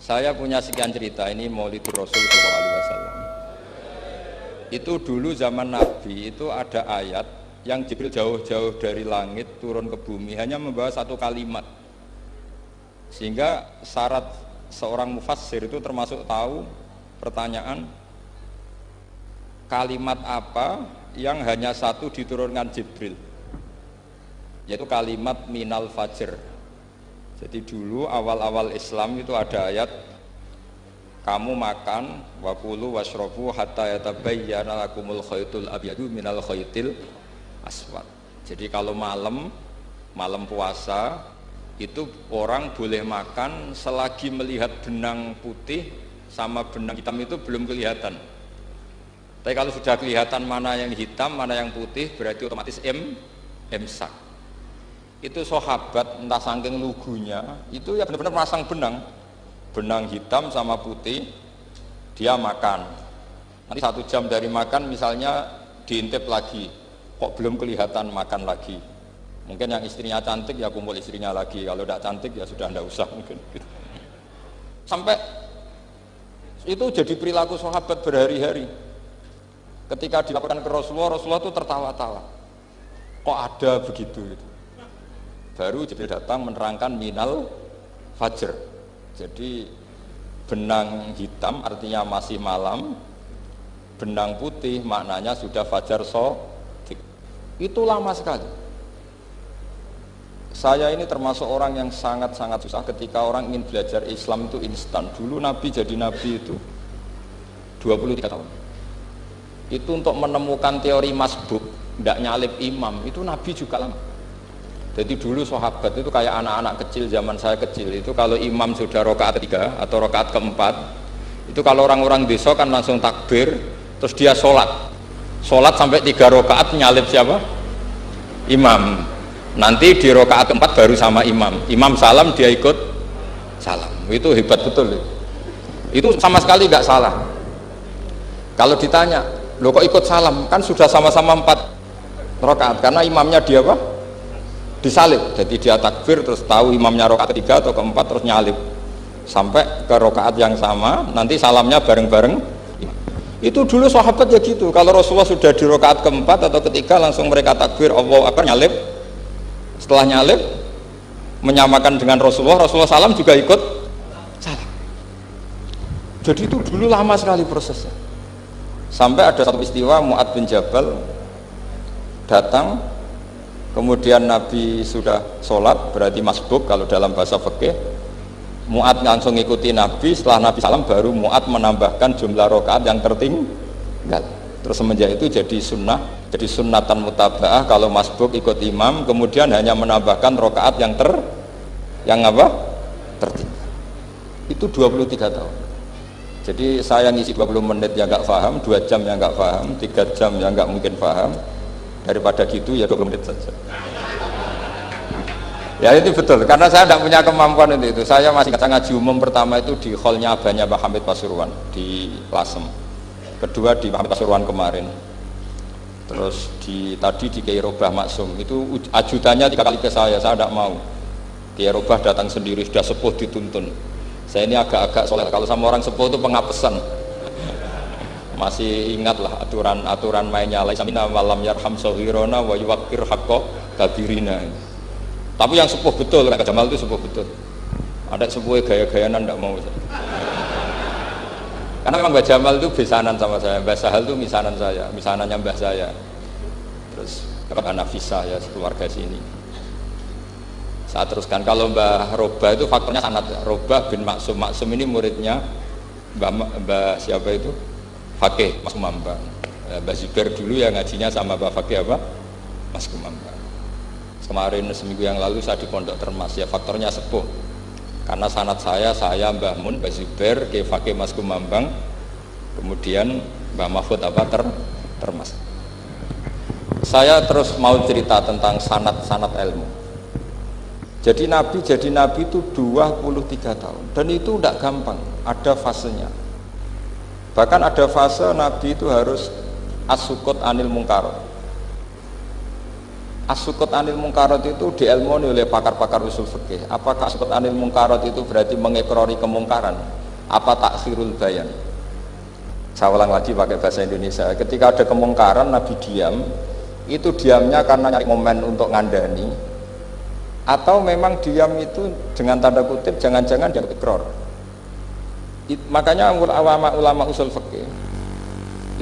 Saya punya sekian cerita, ini Maulidur Rasul Sallallahu Alaihi Wasallam. Itu dulu zaman Nabi itu ada ayat yang Jibril jauh-jauh dari langit turun ke bumi hanya membawa satu kalimat. Sehingga syarat seorang mufassir itu termasuk tahu pertanyaan kalimat apa yang hanya satu diturunkan Jibril, yaitu kalimat minal fajr. Jadi dulu awal-awal Islam itu ada ayat kamu makan wakulu washrobu hatta yatabayyana lakumul khaytul abyadu minal khaytil aswad. Jadi kalau malam puasa itu orang boleh makan selagi melihat benang putih sama benang hitam itu belum kelihatan. Tapi kalau sudah kelihatan mana yang hitam, mana yang putih, berarti otomatis imsak. Itu sahabat entah saking lugunya, itu ya benar-benar masang benang hitam sama putih, dia makan. Nanti 1 jam dari makan misalnya diintip lagi, kok belum kelihatan makan lagi. Mungkin yang istrinya cantik ya kumpul istrinya lagi, kalau tidak cantik ya sudah tidak usah mungkin. Sampai itu jadi perilaku sahabat berhari-hari. Ketika dilaporkan ke Rasulullah, Rasulullah itu tertawa-tawa. Kok ada begitu gitu. Baru Jibril datang menerangkan minal fajr. Jadi benang hitam artinya masih malam, benang putih maknanya sudah fajar shadiq. Itu lama sekali. Saya ini termasuk orang yang sangat-sangat susah ketika orang ingin belajar Islam itu instan. Dulu Nabi jadi Nabi itu 23 tahun. Itu untuk menemukan teori masbuk, tidak nyalip imam, itu Nabi juga lama. Jadi dulu sahabat itu kayak anak-anak kecil zaman saya kecil itu kalau imam sudah rakaat 3 atau rakaat keempat, itu kalau orang-orang desa kan langsung takbir, terus dia sholat sampai 3 rakaat nyalip siapa? Imam. Nanti di rakaat keempat baru sama imam salam dia ikut salam. Itu hebat betul. Itu sama sekali nggak salah. Kalau ditanya, lo kok ikut salam? Kan sudah sama-sama 4 rakaat karena imamnya dia apa? Disalib. Jadi dia takbir terus tahu imamnya rakaat 3 atau keempat terus nyalip sampai ke rakaat yang sama, nanti salamnya bareng-bareng. Itu dulu sahabat ya gitu. Kalau Rasulullah sudah di rakaat keempat atau ketiga langsung mereka takbir Allahu Akbar nyalip. Setelah nyalip menyamakan dengan Rasulullah salam juga ikut salam. Jadi itu dulu lama sekali prosesnya. Sampai ada satu peristiwa Mu'ad bin Jabal datang, kemudian Nabi sudah sholat, berarti masbuk kalau dalam bahasa fikih. Mu'ad langsung ikuti Nabi, setelah Nabi salam baru Mu'ad menambahkan jumlah rakaat yang tertinggal. Terus semenjak itu jadi sunnah, jadi sunnatan mutaba'ah kalau masbuk ikut imam, kemudian hanya menambahkan rakaat yang tertinggal. Itu 23 tahun. Jadi saya ngisi 20 menit yang nggak paham, 2 jam yang nggak paham, 3 jam yang nggak mungkin paham. Daripada gitu ya 20 menit saja. Ya itu betul, karena saya tidak punya kemampuan itu. Saya masih ngaji umum pertama itu di hallnya abahnya Pak Hamid Pasuruan di Lasem. Kedua di Pak Hamid Pasuruan kemarin. Terus tadi di Kiai Robah Maksum itu ajudannya 3 kali ke saya tidak mau. Kiai Robah datang sendiri, sudah sepuh dituntun. Saya ini agak-agak soleh, kalau sama orang sepuh itu pengapesan. Masih ingatlah aturan mainnya laisamina malam yarham sohirona wa yuwakir hakko kabirina. Tapi yang sepuh betul, Kak Jamal itu sepuh betul. Ada sepuh gaya-gayaan tidak mau. Karena memang Mbak Jamal itu besanan sama saya, Mbak Sahal itu misanannya Mbah saya. Terus Mbak Nafisa ya keluarga sini. Saya teruskan, kalau Mbah Robah itu faktornya sanad. Robah bin Maksum ini muridnya Mbah siapa itu? Fakih Mas Kumambang. Mbak Zubair dulu yang ngajinya sama Mbak Fakih apa? Mas Kumambang. Kemarin seminggu yang lalu saya di Pondok Termas, ya faktornya sepuh. Karena sanad saya Mbah Mun, Mbak Zubair, Kiai Fakih Mas Kumambang, kemudian Mbah Mahfud apa Termas. Saya terus mau cerita tentang sanad ilmu. Jadi Nabi itu 23 tahun dan itu tidak gampang, ada fasenya. Bahkan ada fase Nabi itu harus as-sukut anil mungkar. As-sukut anil mungkarat itu diilmoni oleh pakar-pakar usul fikih. Apakah as-sukut anil mungkarat itu berarti mengekrori kemungkaran? Apa takhirul bayan? Saya ulang lagi pakai bahasa Indonesia. Ketika ada kemungkaran, Nabi diam. Itu diamnya karena nyari momen untuk ngandani, atau memang diam itu dengan tanda kutip jangan-jangan dia ikrar. Makanya ulama usul fikih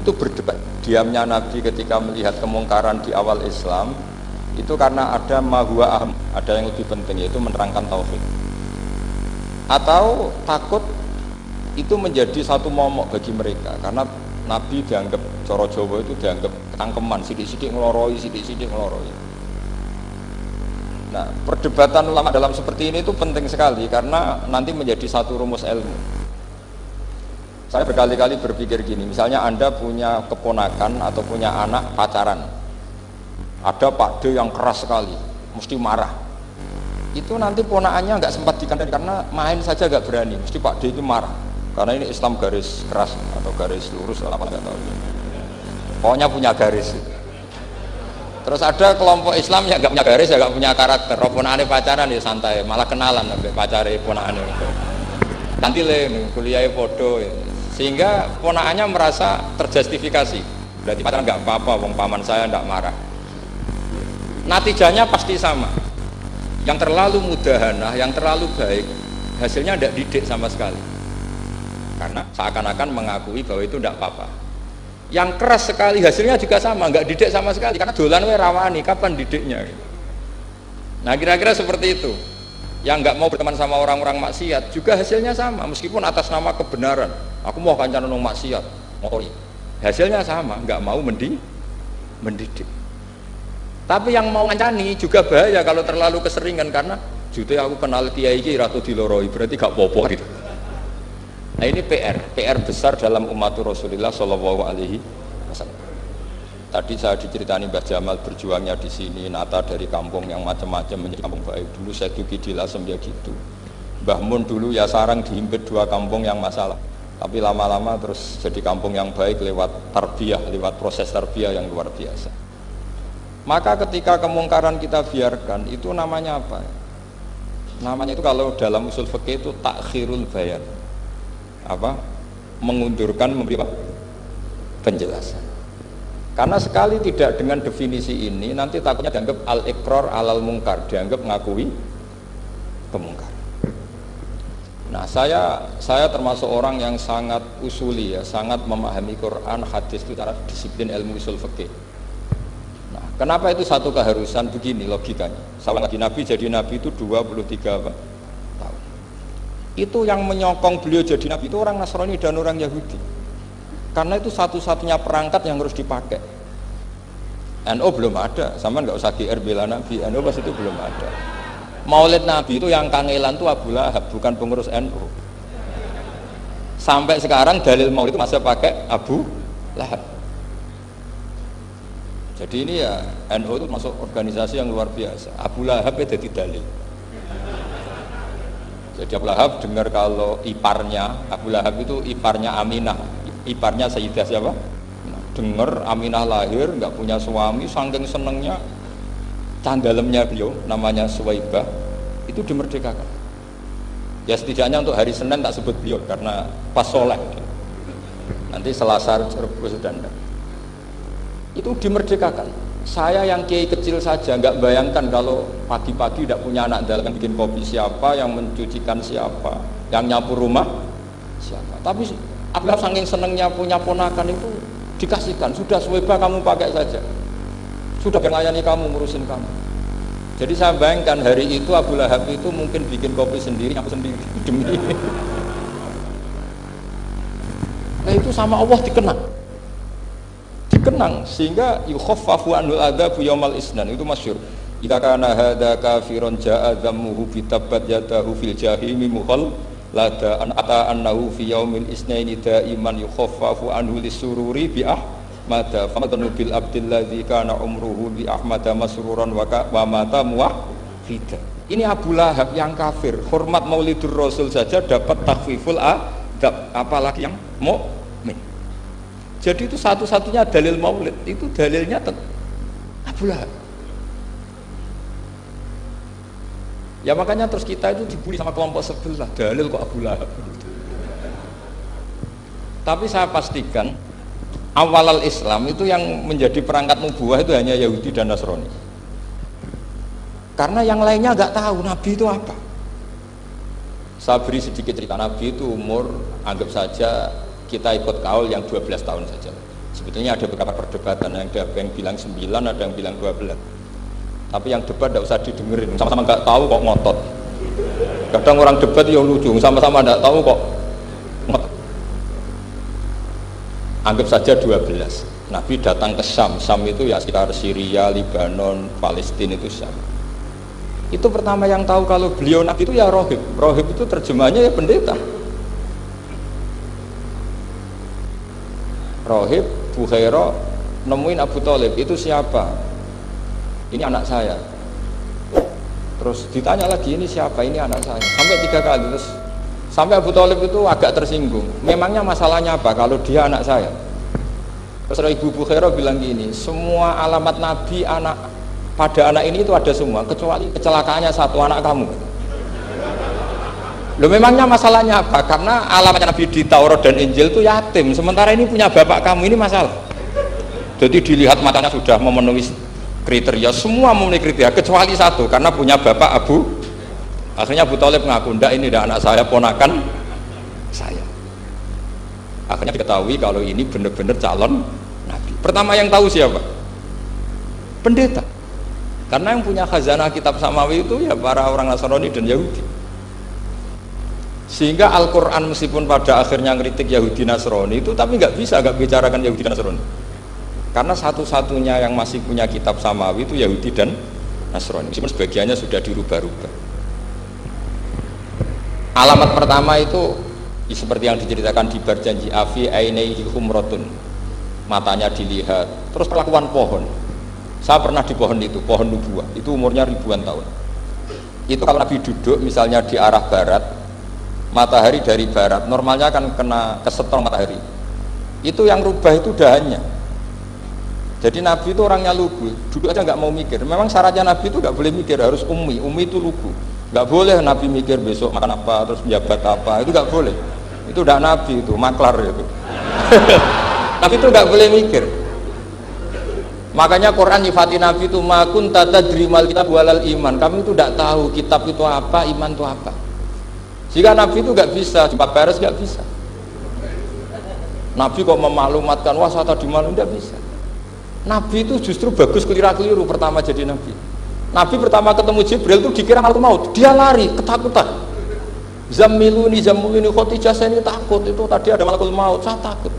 itu berdebat. Diamnya Nabi ketika melihat kemungkaran di awal Islam itu karena ada mahwa aham, ada yang lebih penting, yaitu menerangkan tauhid, atau takut itu menjadi satu momok bagi mereka karena Nabi dianggap coro Jawa itu dianggap ketangkeman, sidik-sidik ngeloroi, sidik-sidik ngeloroi. Nah, perdebatan ulama dalam seperti ini itu penting sekali karena nanti menjadi satu rumus ilmu. Saya berkali-kali berpikir gini, misalnya Anda punya keponakan atau punya anak pacaran, ada Pak D yang keras sekali, mesti marah. Itu nanti ponakannya nggak sempat dikandani karena main saja nggak berani, mesti Pak D itu marah. Karena ini Islam garis keras atau garis lurus apa nggak tahu. Pokoknya punya garis. Terus ada kelompok Islam yang nggak punya garis, ya nggak punya karakter. Ponakane pacaran ya santai, malah kenalan sampai pacare ponakane. Nanti kuliah podo, sehingga ponakannya merasa terjustifikasi. Berarti pacaran nggak apa-apa, wong paman saya nggak marah. Natijanya pasti sama. Yang terlalu mudahanah, yang terlalu baik, hasilnya tidak didik sama sekali. Karena seakan-akan mengakui bahwa itu tidak apa-apa. Yang keras sekali hasilnya juga sama, nggak didik sama sekali. Karena dolan we rawani, kapan didiknya? Nah kira-kira seperti itu. Yang nggak mau berteman sama orang-orang maksiat juga hasilnya sama, meskipun atas nama kebenaran. Aku mau kancan nang maksiat, ngori. Hasilnya sama, nggak mau mendidik. Tapi yang mau ngancani juga bahaya kalau terlalu keseringan karena jute aku kenal kiai iki ratu diloroi, berarti gak popo gitu. Nah ini PR besar dalam umat Rasulullah Shallallahu Alaihi Wasallam. Tadi saya diceritani Mbah Jamal berjuangnya di sini, nata dari kampung yang macam-macam menjadi kampung baik. Dulu saya duki di Lasem ya gitu. Mbah Mun dulu ya sarang dihimpit 2 kampung yang masalah. Tapi lama-lama terus jadi kampung yang baik lewat tarbiyah, lewat proses tarbiyah yang luar biasa. Maka ketika kemungkaran kita biarkan, itu namanya apa? Namanya itu kalau dalam usul fikih itu takhirul bayan. Apa? Mengundurkan, memberi apa? Penjelasan. Karena sekali tidak dengan definisi ini, nanti takutnya dianggap al-iqrar alal mungkar, dianggap mengakui kemungkaran. Nah, saya termasuk orang yang sangat usuli ya, sangat memahami Quran, hadis itu cara disiplin ilmu usul fikih. Kenapa itu satu keharusan begini logikanya? Sama lagi Nabi jadi Nabi itu 23 tahun. Itu yang menyokong beliau jadi Nabi itu orang Nasrani dan orang Yahudi. Karena itu satu-satunya perangkat yang harus dipakai. NU belum ada, sama nggak usah GR bela Nabi. NU pas itu belum ada. Maulid Nabi itu yang kangelan itu Abu Lahab, bukan pengurus NU. Sampai sekarang dalil Maulid itu masih pakai Abu Lahab. Jadi ini ya NU itu masuk organisasi yang luar biasa. Abu Lahab itu jadi dalil. Jadi Abu Lahab dengar kalau iparnya, Abu Lahab itu iparnya Aminah, iparnya Sayyidah siapa? Dengar Aminah lahir nggak punya suami, saking senengnya candalemnya beliau namanya Suwaibah itu dimerdekakan. Ya setidaknya untuk hari Senin tak sebut beliau karena pas soleh. Nanti Selasa Rebus dan itu dimerdekakan. Saya yang kiai kecil saja nggak bayangkan kalau pagi-pagi tidak punya anak dalam bikin kopi siapa, yang mencucikan siapa, yang nyapu rumah siapa. Tapi Abdullah saking senengnya punya ponakan itu dikasihkan, sudah Suwaibah kamu pakai saja, sudah melayani kamu, ngurusin kamu. Jadi saya bayangkan hari itu Abu Lahab itu mungkin bikin kopi sendiri, nyapu sendiri demi. Nah itu sama Allah dikenang sehingga yukhaffafu anul adzabu yaumal isnan, itu masyhur. Idza kana hadza kafiron jaa dhammuhu bi tabbat yadahu fil jahimi mukhal lada an ata annahu fi yaumil isnaini daiman yukhaffafu anhu lisururi bi ahmada famadnu bil abdil ladzi kana umruhu bi ahmada masruran wa mata muwahhida. Ini Abu Lahab yang kafir, hormat Maulidur Rasul saja dapat takhfiful adab, apalagi yang mukmin. Jadi itu satu-satunya dalil maulid, itu dalilnya Abu Lahab. Ya makanya terus kita itu dibully sama kelompok sebelah, dalil kok Abu Lahab. Tapi saya pastikan awal Islam itu yang menjadi perangkat nubuah itu hanya Yahudi dan Nasrani. Karena yang lainnya nggak tahu Nabi itu apa. Saya beri sedikit cerita. Nabi itu umur, anggap saja kita ikut kaul yang 12 tahun saja. Sebetulnya ada beberapa perdebatan, ada yang bilang 9, ada yang bilang 12. Tapi yang debat tidak usah didengerin, sama-sama nggak tahu kok ngotot. Kadang orang debat yang lucu, sama-sama nggak tahu kok ngotot. Anggap saja 12. Nabi datang ke Syam. Syam itu ya sekitar Syria, Lebanon, Palestina itu Syam. Itu pertama yang tahu kalau beliau Nabi itu ya rohib. Rohib itu terjemahnya ya pendeta. Rohib, Bukhaira nemuin Abu Thalib, itu siapa? Ini anak saya. Terus ditanya lagi, ini siapa? Ini anak saya. Sampai 3 kali. Terus sampai Abu Thalib itu agak tersinggung. Memangnya masalahnya apa kalau dia anak saya? Terus Ibu Bukhaira bilang gini, semua alamat Nabi pada anak ini itu ada semua, kecuali kecelakaannya satu, anak kamu. Loh, memangnya masalahnya apa? Karena alamat Nabi di Taurat dan Injil itu yatim, sementara ini punya bapak kamu, ini masalah. Jadi dilihat matanya sudah memenuhi kriteria, semua memenuhi kriteria kecuali satu, karena punya bapak Abu. Akhirnya Abu Thalib ngaku, ndak, ini ndak anak saya, ponakan saya. Akhirnya diketahui kalau ini benar-benar calon Nabi. Pertama yang tahu siapa? Pendeta. Karena yang punya khazanah kitab samawi itu ya para orang Nasrani dan Yahudi. Sehingga Al-Quran meskipun pada akhirnya ngeritik Yahudi Nasrani itu, tapi nggak bisa nggak bicarakan Yahudi dan Nasrani. Karena satu-satunya yang masih punya kitab samawi itu Yahudi dan Nasrani. Meskipun sebagiannya sudah dirubah-rubah. Alamat pertama itu seperti yang diceritakan di Barjanji, afi ainaihi humratun, matanya dilihat. Terus perlakuan pohon. Saya pernah di pohon itu, pohon nubuah. Itu umurnya ribuan tahun. Itu kalau Nabi duduk misalnya di arah barat, matahari dari barat, normalnya kan kena kesetrum matahari. Itu yang rubah itu dahannya. Jadi Nabi itu orangnya lugu, duduk aja nggak mau mikir. Memang syaratnya Nabi itu nggak boleh mikir, harus ummi. Ummi itu lugu. Nggak boleh Nabi mikir besok makan apa, terus menjabat apa, itu nggak boleh. Itu udah Nabi, itu maklar itu. Nabi itu nggak boleh mikir. Makanya Quran nyifati Nabi itu makun tata drimal kitab walal iman. Kami itu tidak tahu kitab itu apa, iman itu apa. Jika Nabi itu nggak bisa, jumpa beres nggak bisa. Nabi kok memaklumatkan wah saya tadi malu, nggak bisa. Nabi itu justru bagus keliru pertama jadi Nabi. Nabi pertama ketemu Jibril itu dikira malaikat maut, dia lari ketakutan. Zammiluni Khadijah, saya ini takut, itu tadi ada malaikat maut, saya takut.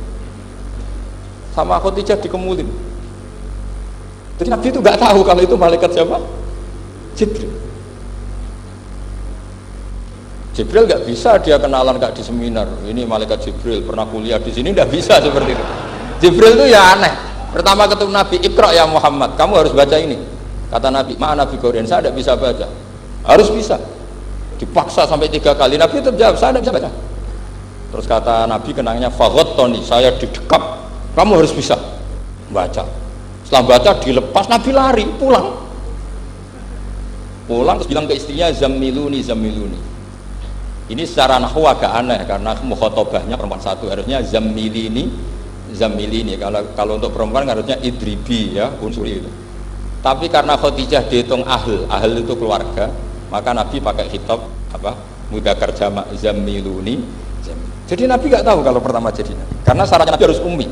Sama Khadijah dikemulin. Jadi Nabi itu nggak tahu kalau itu malaikat siapa? Jibril. Jibril nggak bisa dia kenalan nggak di seminar. Ini malaikat Jibril pernah kuliah di sini, nggak bisa seperti itu. Jibril itu ya aneh. Pertama ketemu Nabi, Iqra ya Muhammad, kamu harus baca ini. Kata Nabi, mana Nabi Korean, saya tidak bisa baca. Harus bisa. Dipaksa sampai 3 kali. Nabi tetap jawab, saya tidak bisa baca. Terus kata Nabi kenangnya, Fagottoni, saya didekap, kamu harus bisa baca. Setelah baca dilepas, Nabi lari pulang terus bilang ke istrinya, Zammiluni. Ini secara nahwu agak aneh karena mukhotobahnya perempuan satu, harusnya Zammilini. Kalau untuk perempuan harusnya idribi, ya unsuri itu. Tapi karena Khadijah dihitung ahl itu keluarga, maka Nabi pakai khitab mudzakkar jamak, Zammiluni. Jadi Nabi nggak tahu kalau pertama jadi Nabi, karena syaratnya Nabi harus ummi.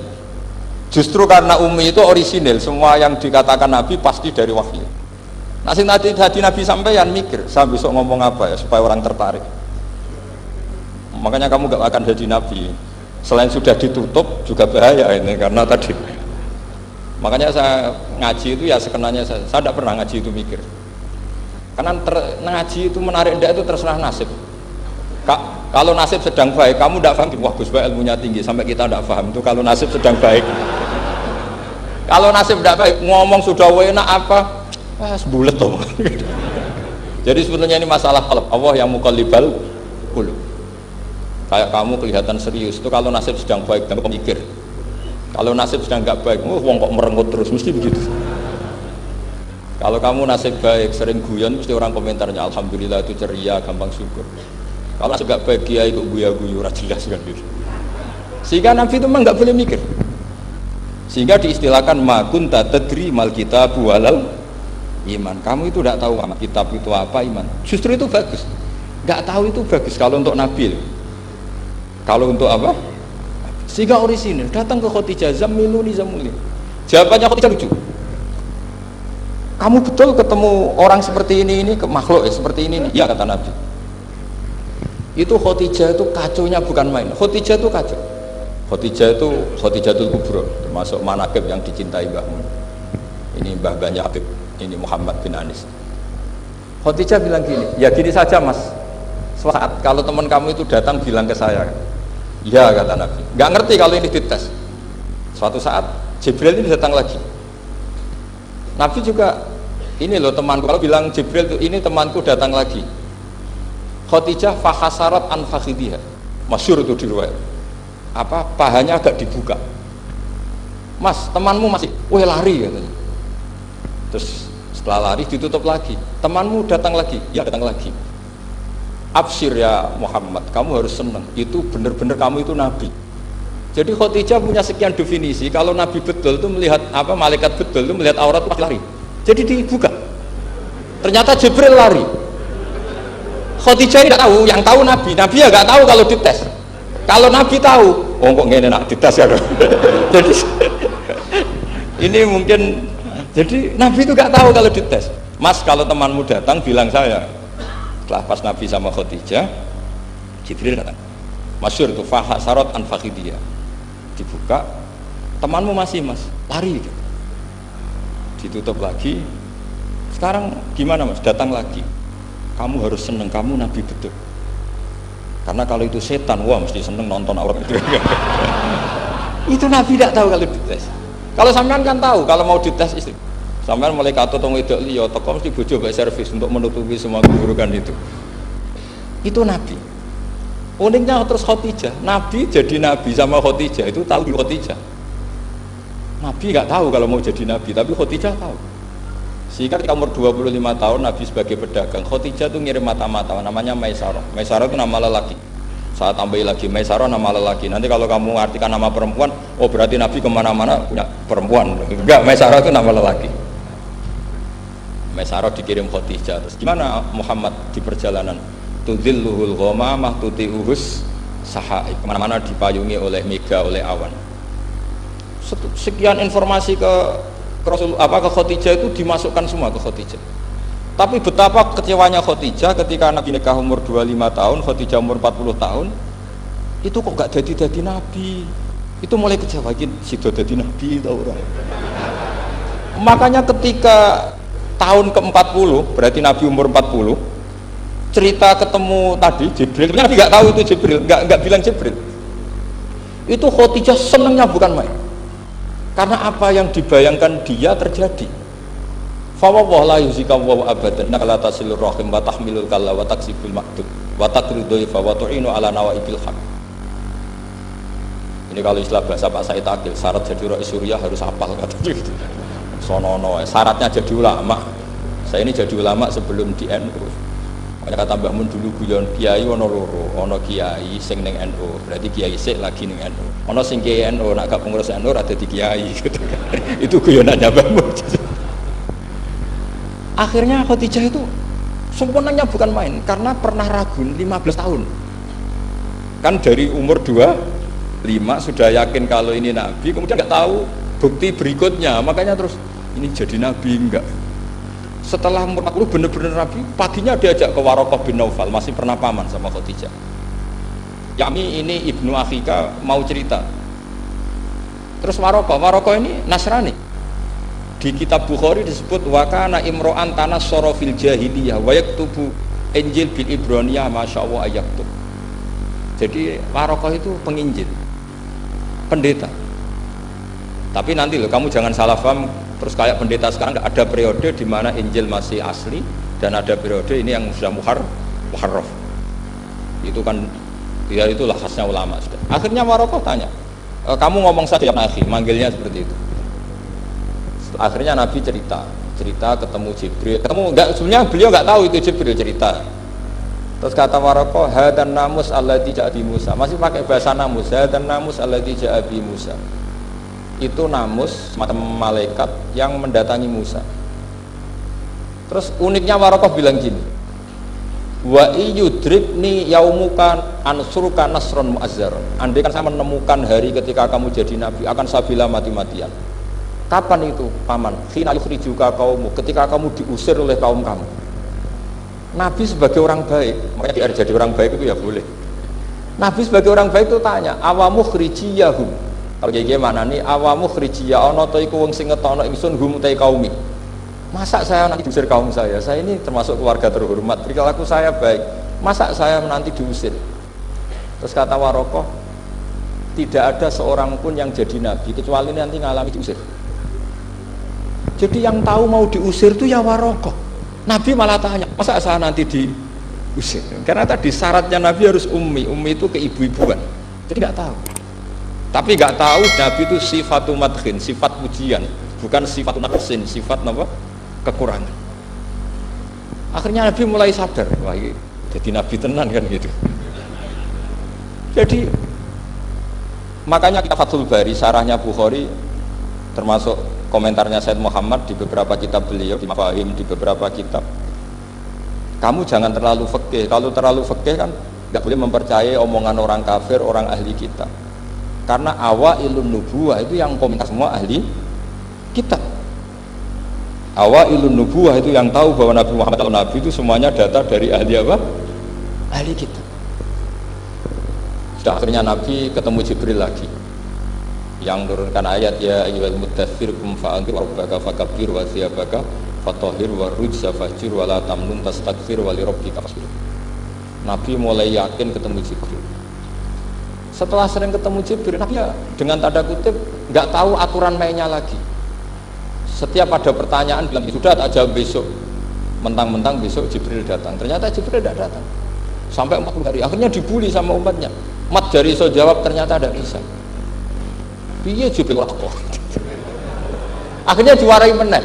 Justru karena ummi itu orisinil, semua yang dikatakan Nabi pasti dari wahyu. Nasib tadi Nabi sampaian mikir, saya besok ngomong apa ya supaya orang tertarik. Makanya kamu gak akan jadi Nabi. Selain sudah ditutup juga bahaya ini, karena tadi. Makanya saya ngaji itu ya sekenanya saya tidak pernah ngaji itu mikir. Karena ngaji itu menarik itu terserah nasib. Kalau nasib sedang baik, kamu tidak paham, wah Gus Baik ilmunya tinggi sampai kita tidak paham itu kalau nasib sedang baik. Kalau nasib tidak baik, ngomong sudah enak apa, sebulet tuh. Jadi sebetulnya ini masalah qalb. Allah yang muqallibal qulub. Kayak kamu kelihatan serius itu kalau nasib sedang baik, kamu mikir. Kalau nasib sedang nggak baik, wong kok merengut terus, mesti begitu. Kalau kamu nasib baik, sering guyon, mesti orang komentarnya alhamdulillah itu ceria, gampang syukur. Kalau nasib gak baik, kiai kok guya-guyu, jelas kan gitu. Sehingga Nabi itu memang nggak boleh mikir. Sehingga diistilahkan makun tadri mal kitab walal iman. Kamu itu tidak tahu kitab itu apa, iman. Justru itu bagus. Nggak tahu itu bagus kalau untuk Nabi. Kalau untuk apa? Sehingga orisinil datang ke Khadijah, zamiluni zamuli. Jawabannya Khadijah lucu. Kamu betul ketemu orang seperti ini ke makhluk ya seperti ini. Ya kata Nabi. Itu Khadijah itu kacaunya bukan main. Khadijah itu kacau. Khadijah itu Khadijatul Kubra, termasuk manaqib yang dicintai Mbahmu. Ini Mbah Banyak Habib, ini Muhammad bin Anis. Khadijah bilang gini, ya gini saja mas. Saat kalau teman kamu itu datang bilang ke saya, ya kata Nabi. Nggak ngerti kalau ini dites. Suatu saat Jibril ini datang lagi. Nabi juga ini loh temanku, kalau bilang Jibril itu ini temanku datang lagi. Khadijah fahasarat an fakhidhiha. Masyhur itu di riwayat. Apa pahanya agak dibuka. Mas, temanmu masih lari katanya. Terus setelah lari ditutup lagi. Temanmu datang lagi. Ya datang lagi. Absyir ya Muhammad, kamu harus senang. Itu benar-benar kamu itu nabi. Jadi Khadijah punya sekian definisi. Kalau Nabi betul itu melihat apa malaikat betul itu melihat aurat pasti lari. Jadi dibuka. Ternyata Jibril lari. Khadijah tidak tahu, yang tahu Nabi. Nabi ya nggak tahu kalau dites. Kalau Nabi tahu, oh kok ngene nak dites ya. Jadi ini mungkin. Jadi Nabi itu nggak tahu kalau dites. Mas kalau temanmu datang bilang saya. Setelah pas Nabi sama Khadijah, Jibril datang. Masyhur itu fahasarat an fakhidiyah. Dibuka, temanmu masih mas, lari gitu. Ditutup lagi. Sekarang gimana mas? Datang lagi. Kamu harus seneng, kamu Nabi betul. Karena kalau itu setan, wah mesti seneng nonton aurat itu. Itu Nabi tidak tahu kalau dites. Kalau sampean kan tahu, kalau mau dites istri. Sampean mulai kata tong wedok liya teko mesti bojo mbek servis untuk menutupi semua keburukan itu. Itu Nabi. Uniknya terus Khadijah, Nabi jadi Nabi sama Khadijah itu tahu Khadijah. Nabi nggak tahu kalau mau jadi Nabi, tapi Khadijah tahu. Sehingga ketika umur 25 tahun Nabi sebagai pedagang, Khadijah itu ngirim mata-mata namanya Maisarah. Maisarah itu nama lelaki. Saya tambahin lagi Maisarah nama lelaki. Nanti kalau kamu artikan nama perempuan, oh berarti Nabi kemana-mana punya perempuan. Enggak, Maisarah itu nama lelaki. Maisarah dikirim Khadijah. Terus gimana Muhammad di perjalanan? Tudhilluhul ghamamah tuti'uhus sahai. Kemana-mana dipayungi oleh mega, oleh awan. Sekian informasi ke Rasul ke Khadijah itu dimasukkan semua ke Khadijah. Tapi betapa kecewanya Khadijah ketika Nabi nikah umur 25 tahun, Khadijah umur 40 tahun. Itu kok gak jadi Nabi. Itu mulai kecewa gitu, sido jadi Nabi tau ora. Makanya ketika tahun ke-40, berarti Nabi umur 40, cerita ketemu tadi Jibril, Nabi nggak tahu itu Jibril, nggak bilang Jibril. Itu Khadijah senangnya bukan main, karena apa yang dibayangkan dia terjadi. Fawwah la yuzika wa abadan innaka la tasilur rahim wa tahmilul kalla wa taksibul maktub wa taqridu fa wa tu'inu ala nawaibil haq. Ini kalau istilah bahasa Pak Said Akil, syarat jadi rais Suriah harus hafal kata gitu. Sonono, syaratnya jadi ulama. Saya ini jadi ulama sebelum di NU. Makanya kata Mbah Mun dulu guyon kiai ono loro, ono kiai sing ning NU, berarti kiai sik lagi ning NU. Ono sing kiai NU nak gak pengurus NU ora dadi kiai gitu kan. Itu guyonannya Mbah Mun. Akhirnya Khadijah itu sempurnanya bukan main karena pernah ragu 15 tahun. Kan dari umur 25 sudah yakin kalau ini nabi, kemudian nggak tahu bukti berikutnya, makanya terus ini jadi nabi enggak. Setelah umur 40 benar-benar nabi, paginya diajak ke Waraqah bin Naufal, masih pernah paman sama Khadijah. Yami ini ibnu Akhika mau cerita. Terus Waraqah ini Nasrani. Di kitab Bukhari disebut wakana imro'an tanas sorofil jahiliyah wa yaktubu Injil bil Ibroniyah masyaallah ayaktub. Jadi Waraqah itu penginjil, pendeta. Tapi nanti loh kamu jangan salah paham. Terus kayak pendeta sekarang ada periode di mana Injil masih asli dan ada periode ini yang sudah muharraf. Itu kan ya itulah khasnya ulama sudah. Akhirnya Waraqah tanya, kamu ngomong saja ya akhi, manggilnya seperti itu. Akhirnya Nabi cerita cerita ketemu Jibril, ketemu enggak, sebenarnya beliau enggak tahu itu Jibril cerita. Terus kata Warokoh, hadan namus alladzi ja'a bi Musa, masih pakai bahasa namus, hadan namus alladzi ja'a bi Musa. Itu namus semacam malaikat yang mendatangi Musa. Terus uniknya Warokoh bilang gini, wa iyudrikni yaumuka ansuruka nasron mu'azzar. Andai kan saya menemukan hari ketika kamu jadi nabi, akan saya bela mati-matian. Kapan itu paman? Khina yukhrijuka kaumu, ketika kamu diusir oleh kaum kamu. Nabi sebagai orang baik, makanya jadi orang baik itu ya boleh. Nabi sebagai orang baik itu tanya, awamu khrijiyahum. Kalau kayak gimana nih, awamu khrijiyah ana ta iku wong sing ngetokno ingsun hum ta kaumi. Masa saya nanti diusir kaum saya? Saya ini termasuk keluarga terhormat, perilaku saya baik. Masa saya nanti diusir? Terus kata Warokoh, tidak ada seorang pun yang jadi nabi kecuali nanti ngalami diusir. Jadi yang tahu mau diusir itu ya Warokoh. Nabi malah tanya, masa saya nanti diusir? Karena tadi syaratnya Nabi harus ummi itu keibu-ibuan. Jadi nggak tahu. Tapi nggak tahu Nabi itu sifatu madkhin, sifat pujian, bukan sifat naqsin, sifat apa? Kekurangan. Akhirnya Nabi mulai sadar, wah ini jadi Nabi tenan kan gitu. Jadi makanya kita Fathul Bari, sarahnya Bukhari, termasuk komentarnya Said Muhammad di beberapa kitab beliau, di Mafahim, di beberapa kitab. Kamu jangan terlalu fikih. Kalau terlalu fikih kan nggak boleh mempercayai omongan orang kafir, orang ahli kitab. Karena awailun nubuwah itu yang komentar semua ahli kitab. Awailun nubuwah itu yang tahu bahwa Nabi Muhammad atau Nabi itu semuanya data dari ahli apa? Ahli kitab. Sudah akhirnya Nabi ketemu Jibril lagi yang menurunkan ayat ya ayyuhal muddaththir qum fa'anzir wa rabbaka fakabbir wa thiyabaka fatahhir wa rujza fahjur wa la tamnun tastakbir wa li rabbika fasbir. Nabi mulai yakin ketemu Jibril. Setelah sering ketemu Jibril, Nabi ya dengan tanda kutip nggak tahu aturan mainnya lagi. Setiap ada pertanyaan bilang sudah tak jawab besok. Mentang-mentang besok Jibril datang. Ternyata Jibril tidak datang. Sampai 40 hari. Akhirnya dibully sama umatnya. Mat dari so jawab ternyata tidak bisa. Piye Jibril kok. Akhirnya diwarai meneh.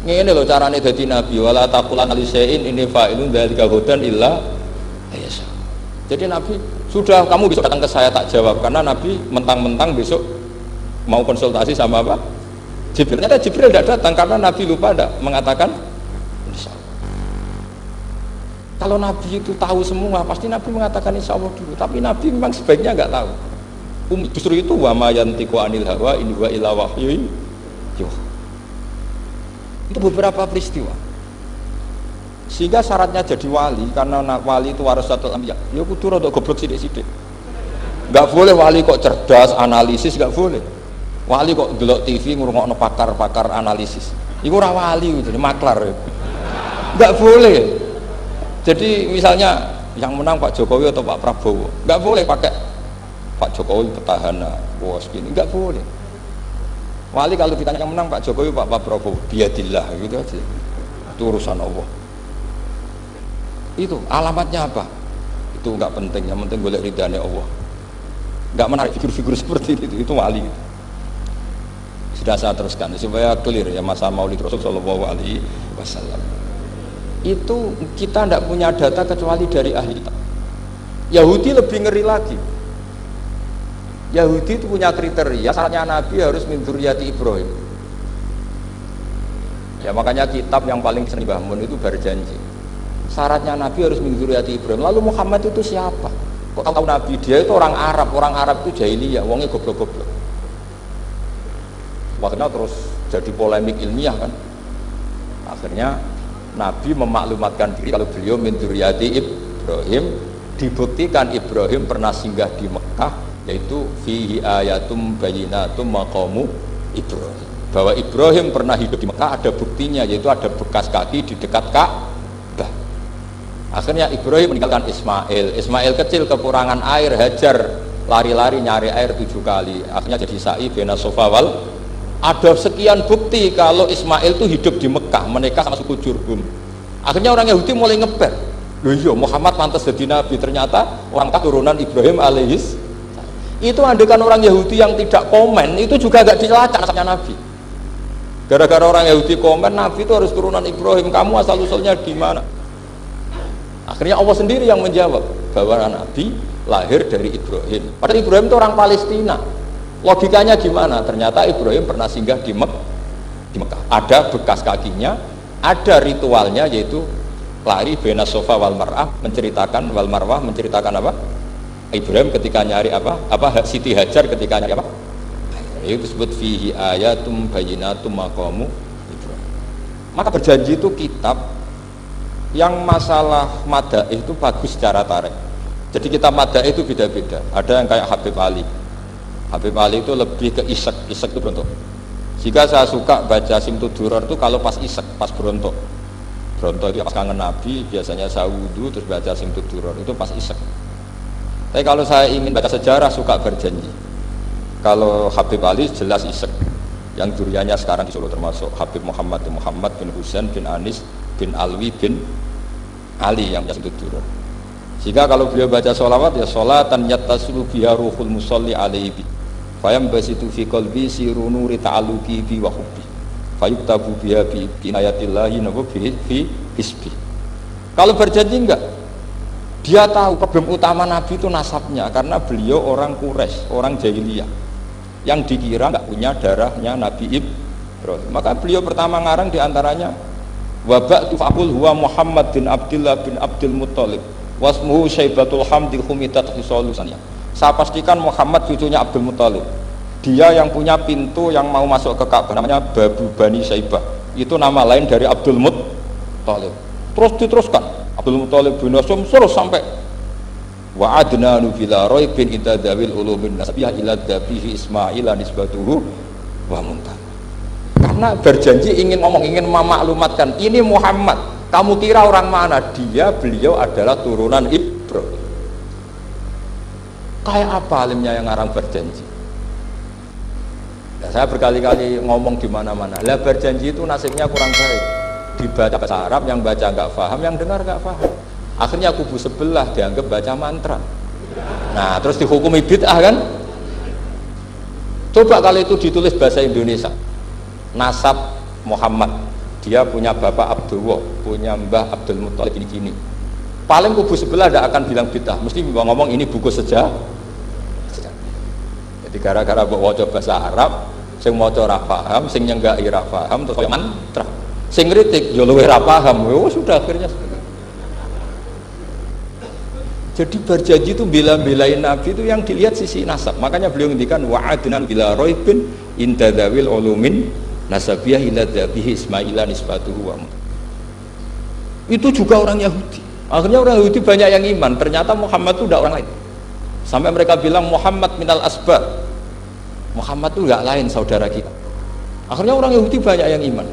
Ngene lho carane dadi nabi, wala taqulan li syai'in inni fa'ilun dzalika hudan illa ayasa. Jadi Nabi sudah kamu besok datang ke saya tak jawab karena Nabi mentang-mentang besok mau konsultasi sama apa? Jibril. Ternyata Jibril tidak datang karena Nabi lupa tidak mengatakan insyaallah. Kalau Nabi itu tahu semua pasti Nabi mengatakan insyaallah dulu, tapi Nabi memang sebaiknya enggak tahu. Justru itu wa ma yantiqu anil hawa in huwa illa wahyun yuha. Itu beberapa peristiwa. Sehingga syaratnya jadi wali, karena wali itu warasatul anbiya. Ya kudu rada goblok sithik-sithik. Enggak boleh wali kok cerdas, analisis enggak boleh. Wali kok delok TV ngrungokno pakar-pakar analisis. Iku ora wali itu, maklar. Enggak boleh. Jadi misalnya yang menang Pak Jokowi atau Pak Prabowo, enggak boleh pakai Pak Jokowi petahana, bos gini, enggak boleh. Wali kalau ditanya yang menang Pak Jokowi, Pak Prabowo, biadillah gitu aja. Itu urusan Allah. Itu alamatnya apa? Itu enggak penting, yang penting golek ridhane Allah. Enggak menarik figur-figur seperti itu wali. Sudah saya teruskan supaya clear ya masa Maulid Rasul sallallahu alaihi wasallam. Itu kita tidak punya data kecuali dari ahli kitab. Yahudi lebih ngeri lagi. Yahudi itu punya kriteria, syaratnya Nabi harus min dzurriyyati Ibrahim. Ya makanya kitab yang paling sering dibangun itu berjanji. Syaratnya Nabi harus min dzurriyyati Ibrahim. Lalu Muhammad itu siapa? Kok tahu Nabi? Dia itu orang Arab itu jahiliyah, wongnya goblok-goblok. Makanya terus jadi polemik ilmiah kan. Akhirnya Nabi memaklumatkan diri kalau beliau min dzurriyyati Ibrahim, dibuktikan Ibrahim pernah singgah di Mekah, yaitu fihi ayatum bayyinatum maqamu Ibrahim, bahwa Ibrahim pernah hidup di Mekah, ada buktinya, yaitu ada bekas kaki di dekat Ka'bah. Akhirnya Ibrahim meninggalkan Ismail kecil kekurangan air, Hajar lari-lari nyari air 7 kali, akhirnya jadi sa'i bena Safa wal. Ada sekian bukti kalau Ismail itu hidup di Mekah, menikah sama suku Jurhum. Akhirnya orang Yahudi mulai ngeper, loh iya Muhammad pantas jadi nabi, ternyata orang keturunan Ibrahim alaihis. Itu andekan orang Yahudi yang tidak komen, itu juga agak dilacak nasabnya Nabi. Gara-gara orang Yahudi komen Nabi itu harus turunan Ibrahim, kamu asal usulnya di mana? Akhirnya Allah sendiri yang menjawab bahwa Nabi lahir dari Ibrahim. Padahal Ibrahim itu orang Palestina. Logikanya gimana? Ternyata Ibrahim pernah singgah di Mekah. Ada bekas kakinya, ada ritualnya yaitu lari bena sofa wal mar'ah, menceritakan wal marwah, menceritakan apa? Ibrahim ketika nyari apa Siti Hajar ketika nyari apa? Itu disebut fihi ayatum bayyinatum maqamu Ibrahim. Maka berjanji itu kitab yang masalah madaih itu bagus secara tarikh. Jadi kitab madaih itu beda-beda. Ada yang kayak Habib Ali. Habib Ali itu lebih ke isek itu berontok. Jika saya suka baca Simtud Duror itu kalau pas isek, pas berontok. Berontok itu pas kangen Nabi, biasanya saya wudu terus baca Simtud Duror itu pas isek. Tapi kalau saya ingin baca sejarah suka berjanji. Kalau Habib Ali jelas isek, yang duriannya sekarang di Solo termasuk Habib Muhammad bin Husain bin Anis bin Alwi bin Ali yang Simtud Duror. Jika kalau beliau baca sholawat ya sholatan yattasulu biha ruhul musalli alaihi fayam basitu fi qalbi siru nuri ta'alluqi bi wa hubbi fayuktabu biha bi inayatillahi nabu fi hisbi. Kalau berjanji enggak, dia tahu problem utama Nabi itu nasabnya karena beliau orang Quraisy, orang jahiliyah yang dikira enggak punya darahnya Nabi Ibrahim. Maka beliau pertama ngarang diantaranya wabak tufakul huwa Muhammad bin Abdullah bin Abdul Muttalib wasmuhu Syaibatul Hamdi Humidat Hisolusannya. Saya pastikan Muhammad cucunya Abdul Muttalib, dia yang punya pintu yang mau masuk ke Ka'bah namanya Babu Bani Syaibah, itu nama lain dari Abdul Muttalib. Terus diteruskan Abdul Muttalib bin Hasyim terus sampai wa adnanu bila raibin idadawil ulumin nasabiyah ila dabihi Ismaila nisbatuhu wa muntah. Karena berjanji ingin ngomong, ingin memaklumatkan ini Muhammad, kamu kira orang mana? Beliau adalah turunan Ibrahim. Kayak apa alimnya yang ngarang berjanji? Nah, saya berkali-kali ngomong di mana-mana. Lah berjanji itu nasibnya kurang baik. Dibaca bahasa Arab, yang baca nggak paham, yang dengar nggak paham. Akhirnya kubu sebelah dianggap baca mantra. Nah, terus dihukumi bid'ah kan? Coba kalau itu ditulis bahasa Indonesia. Nasab Muhammad, dia punya bapak Abdullah, punya mbah Abdul Muttalib gini-gini. Paling kubu sebelah tidak akan bilang bid'ah, mesti ngomong ini buku sejarah. Jadi gara-gara bawa bahasa Arab, sing maca ora paham, sing nyenggaki ora paham, terus kaya mantra. Sing ngritik yo luwih ora paham. Sudah akhirnya. Jadi berjanji itu bela-belain Nabi itu yang dilihat sisi nasab. Makanya beliau ngendikan wa'adnan bila raibin indadawil ulumin nasabiyah ila dhabihi Ismaila nisbatuhu wa. Itu juga orang Yahudi. Akhirnya orang Yahudi banyak yang iman. Ternyata Muhammad itu tidak orang lain. Sampai mereka bilang Muhammad minal asbab. Muhammad itu enggak lain saudara kita. Akhirnya orang Yahudi banyak yang iman.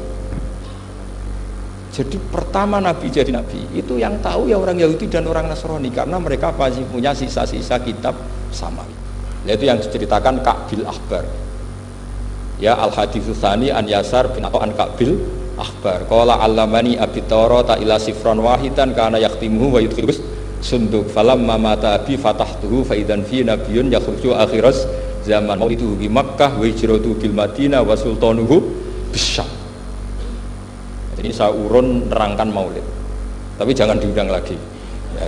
Jadi pertama Nabi jadi Nabi itu yang tahu ya orang Yahudi dan orang Nasrani karena mereka masih punya sisa-sisa kitab Samawi. Yaitu yang diceritakan Ka'bil Akhbar. Ya al-haditsus tsani an Yasar bin atau an Ka'bil Akhbar. Qala 'allamani abi Tawrata ila sifran wahidan kana yaqtimuhu wa yudkhilus sunduk falamma mata abi fatahtuhu fa idan fi nabiyyun yakhruju akhiras zaman maulidu bi Makkah wa hijratu bil Madinah wa sultanuhu bisyam. Jadi saya urun nerangkan maulid, tapi jangan diundang lagi. Ya,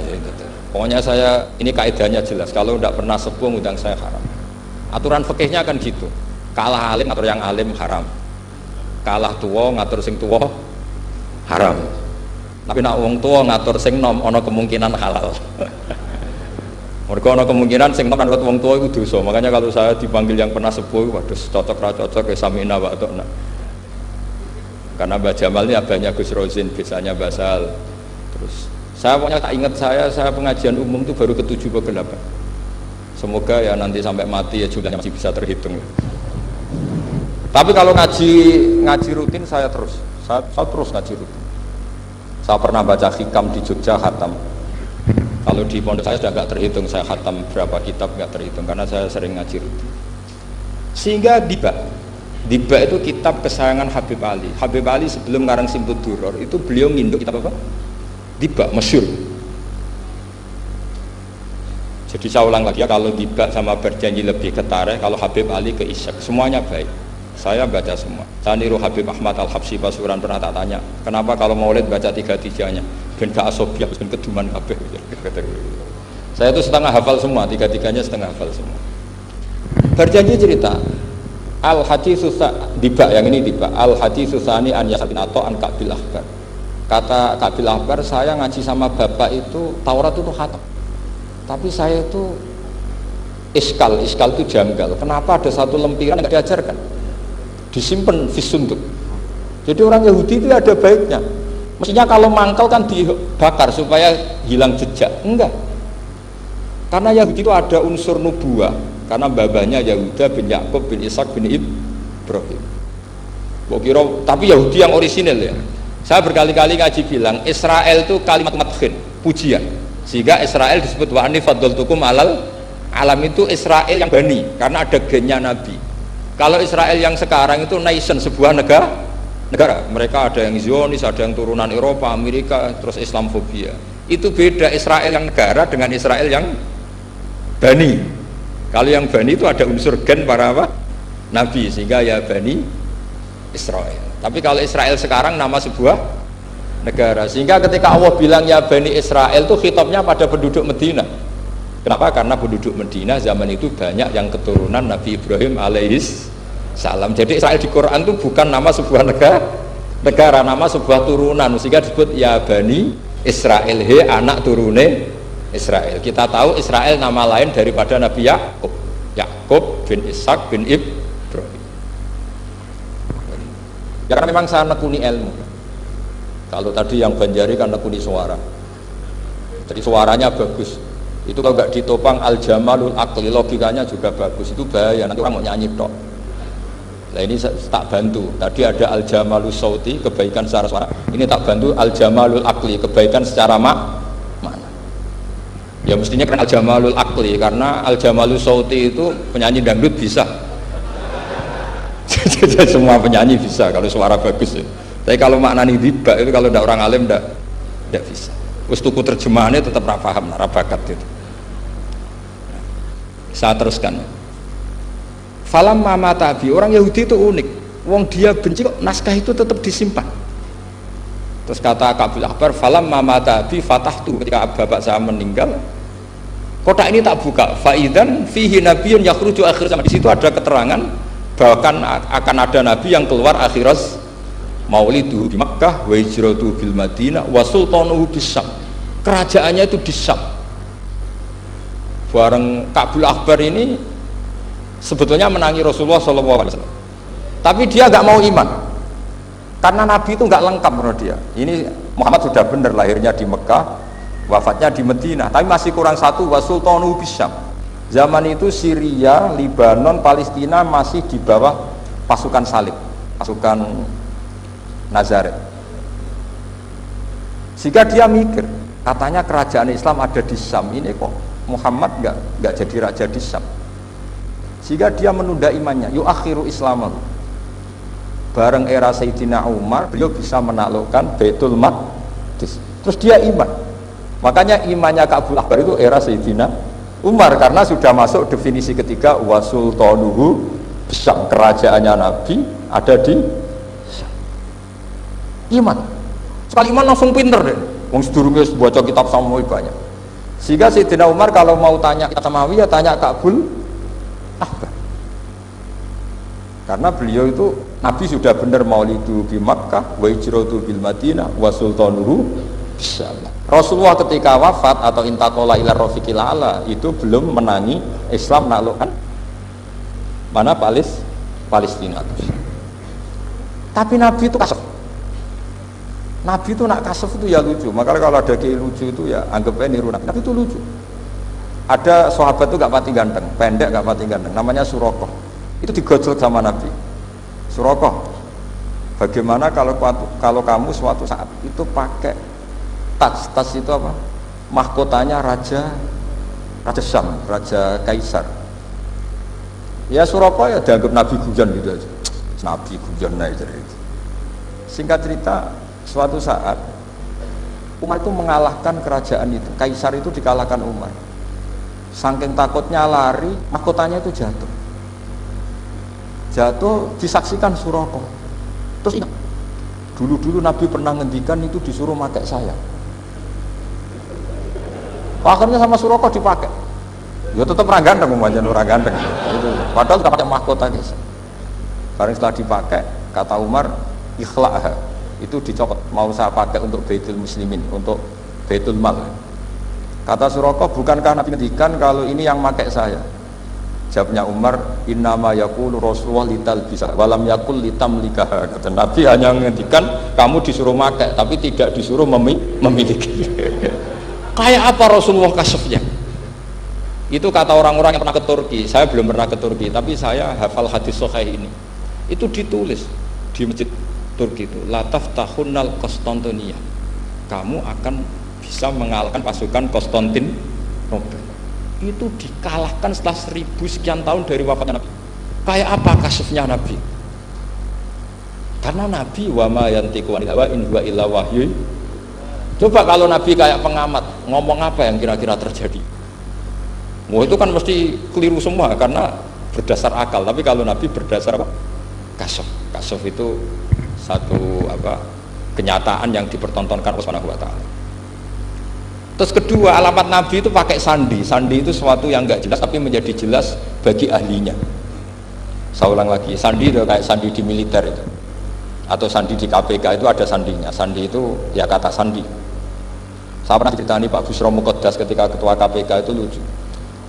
pokoknya saya ini kaidahnya jelas. Kalau tidak pernah sepuh undang saya haram. Aturan fikihnya kan gitu. Kalah alim ngatur yang alim haram. Kalah tua ngatur sing tua haram. Tapi nak wong tua ngatur sing nom ono kemungkinan halal. Mereka ono kemungkinan sing nom ngatur wong tua itu dosa. Makanya kalau saya dipanggil yang pernah sepuh, waduh cocok ra cocok ya samina wa ta'na. Karena Mbak Jamal ini abahnya Gus Rozin, biasanya Basal. Terus saya pokoknya tak ingat saya pengajian umum itu baru ke-7 ke 8. Semoga ya nanti sampai mati ya jumlahnya masih bisa terhitung. Tapi kalau ngaji rutin saya terus ngaji rutin. Saya pernah baca hikam di Jogja khatam. Kalau di pondok saya sudah nggak terhitung saya khatam berapa kitab, nggak terhitung karena saya sering ngaji rutin. Sehingga Diba itu kitab kesayangan Habib Ali. Habib Ali sebelum ngarang Simtud Duror itu beliau nginduk kitab apa? Diba, masyhur. Jadi saya ulang lagi ya, kalau Diba sama berjanji lebih ke tarikh, kalau Habib Ali ke isyak, semuanya baik. Saya baca semua. Saya niru Habib Ahmad Al-Habsyi Pasuruan, pernah tak tanya, kenapa kalau maulid baca 3-3-nya? Ben gak asobiah, ben keduman kabeh. Saya itu setengah hafal semua, 3-3-nya setengah hafal semua. Berjanji cerita Al-Haditsus Dibak, yang ini Dibak Al-Haditsus Tsani an Yasar bin Atha an Ka'bil Ahbar. Kata Ka'bil Ahbar, saya ngaji sama bapak itu Taurat itu khatam, tapi saya itu iskal itu janggal. Kenapa ada satu lempiran yang tidak diajarkan, disimpan fisunduk. Jadi orang Yahudi itu ada baiknya. Mestinya kalau mangkal kan dibakar supaya hilang jejak. Enggak, karena Yahudi itu ada unsur nubuah, karena babanya Yahuda bin Yakub bin Ishak bin Ibrahim. Tapi Yahudi yang orisinil ya. Saya berkali-kali ngaji bilang Israel itu kalimat madkhin, pujian, sehingga Israel disebut wa anni faddaltukum alal alam. Itu Israel yang bani karena ada gennya Nabi. Kalau Israel yang sekarang itu nation, sebuah negara, mereka ada yang Zionis, ada yang turunan Eropa, Amerika, terus Islamfobia. Itu beda Israel yang negara dengan Israel yang bani. Kalau yang bani itu ada unsur gen para apa? Nabi, sehingga ya bani Israel. Tapi kalau Israel sekarang nama sebuah negara, sehingga ketika Allah bilang ya bani Israel itu khitabnya pada penduduk Medina. Kenapa? Karena penduduk Medina zaman itu banyak yang keturunan Nabi Ibrahim alaihis salam. Jadi Israel di Quran itu bukan nama sebuah negara, nama sebuah turunan, sehingga disebut ya bani Israel, he anak turune Israel. Kita tahu Israel nama lain daripada Nabi Yakub bin Ishak bin Ibrahim. Ya karena memang saya nekuni ilmu. Kalau tadi yang Banjari kan nekuni suara, jadi suaranya bagus. Itu kalau nggak ditopang al-jamalul akli, logikanya juga bagus. Itu bahaya, nanti orang mau nyanyi tok. Nah ini tak bantu. Tadi ada al-jamalus sauti, kebaikan secara suara. Ini tak bantu al-jamalul akli, kebaikan secara mana? Ya mestinya kan al-jamalul akli, karena al-jamalus sauti itu penyanyi dangdut bisa. Semua penyanyi bisa kalau suara bagus ya. Tapi kalau maknani dibak itu kalau tidak orang alim tidak bisa. Terus tuku terjemahannya tetap paham, bakat itu. Saya teruskan. Falam mama tabi, orang Yahudi itu unik. Wong dia benci kok naskah itu tetap disimpan. Terus kata Ka'bil Ahbar, falam mama tabi fatahtu, ketika bapak saya meninggal, kotak ini tak buka. Faidan fihi nabiyyun yakhruju akhir zaman. Di situ ada keterangan bahkan akan ada nabi yang keluar akhirat maulidu di Makkah wa hijratu bil Madinah wa sultanuhu bis Syam. Kerajaannya itu di Syam. Bareng Ka'bil Ahbar ini sebetulnya menangi Rasulullah SAW, tapi dia nggak mau iman karena nabi itu nggak lengkap menurut dia. Ini Muhammad sudah benar lahirnya di Mekah, wafatnya di Madinah, tapi masih kurang satu, wa sultanuhu bis Syam. Zaman itu Syria, Libanon, Palestina masih di bawah pasukan salib, pasukan Nazaret. Sehingga dia mikir, katanya kerajaan Islam ada di Syam, ini kok Muhammad nggak jadi raja di Syam. Sehingga dia menunda imannya, yuakhiru islamahu. Bareng era Sayyidina Umar, beliau bisa menaklukkan Baitul Maqdis. Terus dia iman. Makanya imannya Ka'bil Ahbar itu era Sayyidina Umar, karena sudah masuk definisi ketiga wa sultanuhu Syam, kerajaannya Nabi ada di Syam. Iman. Sekali iman langsung pinter deh. Wong sedurunge baca kitab Samawi banyak. Sehingga Sayyidina Umar kalau mau tanya Samawi ya tanya Ka'bil Ahbar. Karena beliau itu Nabi sudah benar maulidu bi Makkah wa hijratu bil Madinah wa sultanuhu Syam. Rasulullah ketika wafat atau intaqala ila rafiqil a'la itu belum menangi Islam menaklukkan mana Palestina. Tapi Nabi itu kasef. Nabi itu nak kasef itu ya lucu. Makanya kalau ada kiai lucu itu ya anggapnya niru Nabi. Nabi itu lucu. Ada sahabat itu gak pati ganteng, pendek gak pati ganteng, namanya Surakoh. Itu digojlok sama Nabi. Surakoh, bagaimana kalau kamu suatu saat itu pakai tas itu apa? Mahkotanya Raja Syam, Raja Kaisar. Ya Surakoh ya dianggap Nabi Gujan gitu aja. Nabi Gujan aja. Singkat cerita, suatu saat Umar itu mengalahkan kerajaan itu. Kaisar itu dikalahkan Umar. Saking takutnya lari, mahkotanya itu jatuh. jatuh disaksikan Suraqah. Terus ingat, dulu Nabi pernah ngendikan itu disuruh pakai saya. Akhirnya sama Suraqah dipakai. Ya tetap orang ganteng, orang ganteng. Itu. Padahal tidak pakai mahkota guys. Karena setelah dipakai, kata Umar, ikhla'ha, itu dicopot. Mau saya pakai untuk Baitul Muslimin, untuk Baitul Mal. Kata Suraqah, bukankah Nabi ngendikan kalau ini yang pakai saya? Jawabnya Umar, innama yaqulu Rasulullah lital bisa, walam yaqul litamlikaha. Kata Nabi hanya ngendikan kamu disuruh pakai, tapi tidak disuruh memiliki. Kayak apa Rasulullah kasafnya? Itu kata orang-orang yang pernah ke Turki. Saya belum pernah ke Turki, tapi saya hafal hadis sahih ini. Itu ditulis di masjid Turki itu, la taftahunnal Konstantinia. Kamu akan bisa mengalahkan pasukan Konstantinopel. Itu dikalahkan setelah 1000 sekian tahun dari wafatnya Nabi. Kayak apa kasusnya Nabi? Karena Nabi wa ma yantiqu anil hawa in huwa illa wahyu. Coba kalau Nabi kayak pengamat, ngomong apa yang kira-kira terjadi? Wah, itu kan mesti keliru semua karena berdasar akal. Tapi kalau Nabi berdasar apa? Kasaf. Kasaf itu satu kenyataan yang dipertontonkan oleh Subhanahu wa taala. Terus kedua, alamat Nabi itu pakai sandi. Sandi itu sesuatu yang enggak jelas tapi menjadi jelas bagi ahlinya. Saya ulang lagi, sandi itu kayak sandi di militer itu. Atau sandi di KPK itu ada sandinya. Sandi itu ya kata sandi. Saya pernah ceritani Pak Busro Muqaddas ketika ketua KPK itu lucu.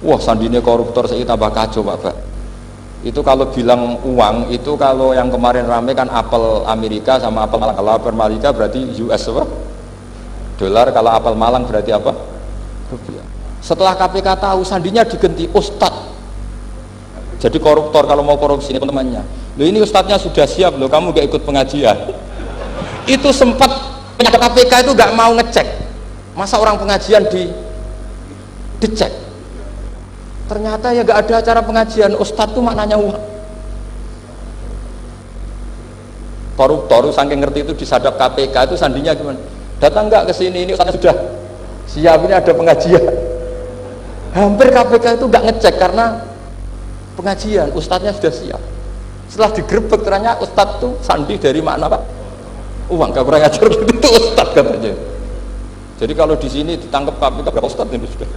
Wah, sandinya koruptor saya tambah kacau Pak. Itu kalau bilang uang itu kalau yang kemarin rame kan apel Amerika sama apel Malang. Kalau apel Amerika berarti US apa? Dolar, kalau apel Malang berarti apa? Rupiah. Setelah KPK tahu sandinya diganti Ustadz. Jadi koruptor kalau mau korupsi ini teman-temannya. Loh ini Ustadznya sudah siap loh, kamu gak ikut pengajian. Itu sempat penyadap KPK itu gak mau ngecek. Masa orang pengajian dicek? Ternyata ya gak ada acara pengajian, Ustadz itu maknanya uang. Koruptor saking ngerti itu disadap KPK itu sandinya gimana? Datang nggak ke sini, ini Ustadz sudah siap, ini ada pengajian. Hampir KPK itu nggak ngecek karena pengajian, Ustadznya sudah siap. Setelah digerebek ternyata Ustadz itu sandi dari makna apa? Uang, gak kurang ajar gitu, itu Ustadz katanya. Jadi kalau di sini ditangkap KPK berapa Ustadz ini sudah?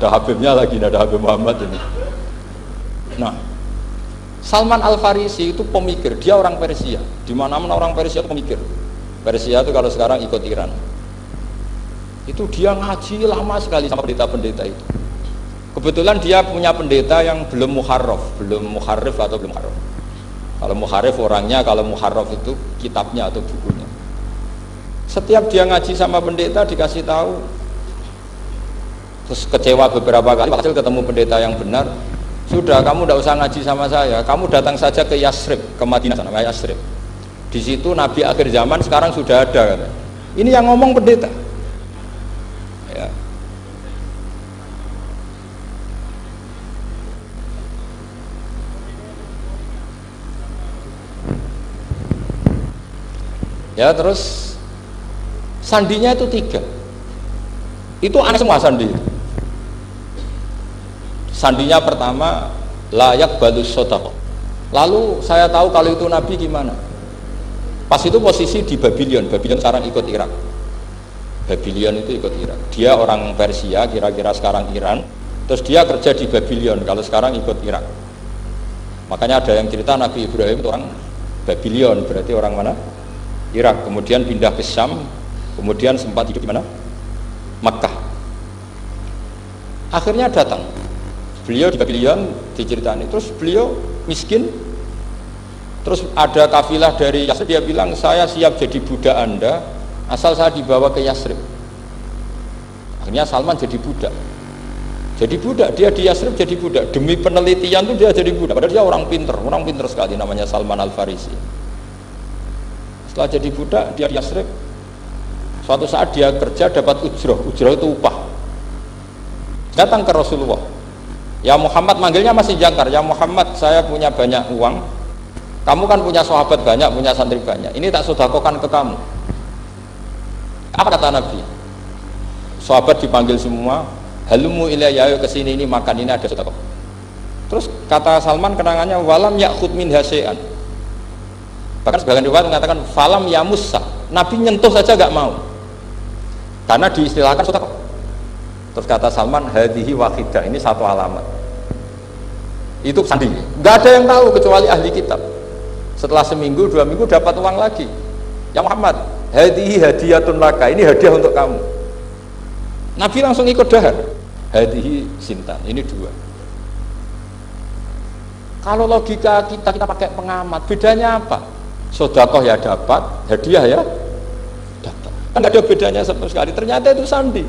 Ada Habibnya lagi, ada Habib Muhammad ini. Nah, Salman Al-Farisi itu pemikir, dia orang Persia. Di mana-mana orang Persia itu pemikir. Persia itu kalau sekarang ikut Iran. Itu dia ngaji lama sekali sama pendeta-pendeta itu. Kebetulan dia punya pendeta yang belum muharraf, belum muharrif atau belum muharraf. Kalau muharrif orangnya, kalau muharraf itu kitabnya atau bukunya. Setiap dia ngaji sama pendeta dikasih tahu, terus kecewa beberapa kali, hasil ketemu pendeta yang benar, sudah kamu tidak usah ngaji sama saya, kamu datang saja ke Yasrib, ke Madinah sana, ke Yasrib. Di situ Nabi akhir zaman sekarang sudah ada. Kata. Ini yang ngomong pendeta. Ya. Ya terus sandinya itu 3. Itu aneh semua sandi. Sandinya pertama layak balus sodako. Lalu saya tahu kalau itu Nabi gimana. Pas itu posisi di Babylon. Babylon sekarang ikut Irak. Babylon itu ikut Irak. Dia orang Persia, kira-kira sekarang Iran. Terus dia kerja di Babylon. Kalau sekarang ikut Irak. Makanya ada yang cerita Nabi Ibrahim itu orang Babylon. Berarti orang mana? Irak. Kemudian pindah ke Syam. Kemudian sempat hidup di mana? Makkah. Akhirnya datang. Beliau di Babylon diceritani. Terus beliau miskin. Terus ada kafilah dari Yasrib, dia bilang saya siap jadi budak Anda asal saya dibawa ke Yasrib. Akhirnya Salman jadi budak. Jadi budak, dia di Yasrib jadi budak. Demi penelitian itu dia jadi budak. Padahal dia orang pinter sekali, namanya Salman Al-Farisi. Setelah jadi budak, dia di Yasrib. Suatu saat dia kerja dapat ujroh itu upah. Datang ke Rasulullah. Ya Muhammad, manggilnya masih jangkar. Ya Muhammad, saya punya banyak uang. Kamu kan punya sahabat banyak, punya santri banyak. Ini tak sedekahkan ke kamu. Apa kata Nabi? Sahabat dipanggil semua. Halumu ilayya, ayo kesini, ini makan, ini ada sedekah. Terus kata Salman kenangannya walam yakhud min hasya'an. Bahkan sebagian riwayat mengatakan falam yamussa. Nabi nyentuh saja enggak mau. Karena diistilahkan sedekah. Terus kata Salman hadhihi wahidah, ini satu alamat. Itu sandi. Enggak ada yang tahu kecuali ahli kitab. Setelah seminggu, 2 minggu dapat uang lagi. Ya Muhammad, hadhihi hadiyatun laka, ini hadiah untuk kamu. Nabi langsung ikut dahar. Hadhihi sintan, ini 2. Kalau logika kita pakai pengamat, bedanya apa? Sedekah ya dapat, hadiah ya dapat. Kan nggak ada bedanya sama sekali. Ternyata itu sandi.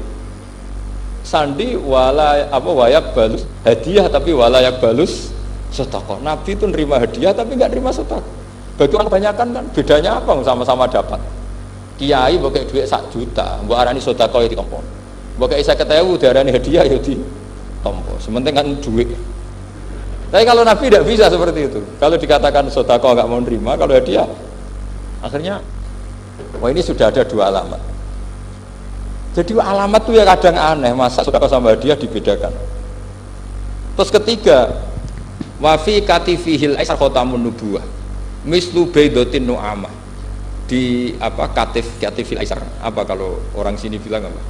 Sandi wala apa wayak balus hadiah tapi walayak balus sedekah. Nabi itu nerima hadiah tapi nggak nerima sedekah. Bagi orang kebanyakan kan bedanya apa? Sama-sama dapat. Kiai pakai duit 1 juta, mbok arani sedekah ya ditompo. Mbok kayak 50.000 diarani hadiah ya ditompo. Sementing kan duit. Tapi kalau Nabi tidak bisa seperti itu. Kalau dikatakan sedekah nggak mau nerima, kalau hadiah, akhirnya, wah ini sudah ada 2 alamat. Jadi alamat itu ya kadang aneh, masa sedekah sama hadiah dibedakan. Terus ketiga, wafi katifihil aisar khotamun nubuwah, mislu baidotin nu'amah. Di apa katifil aisar? Apa kalau orang sini bilang apa?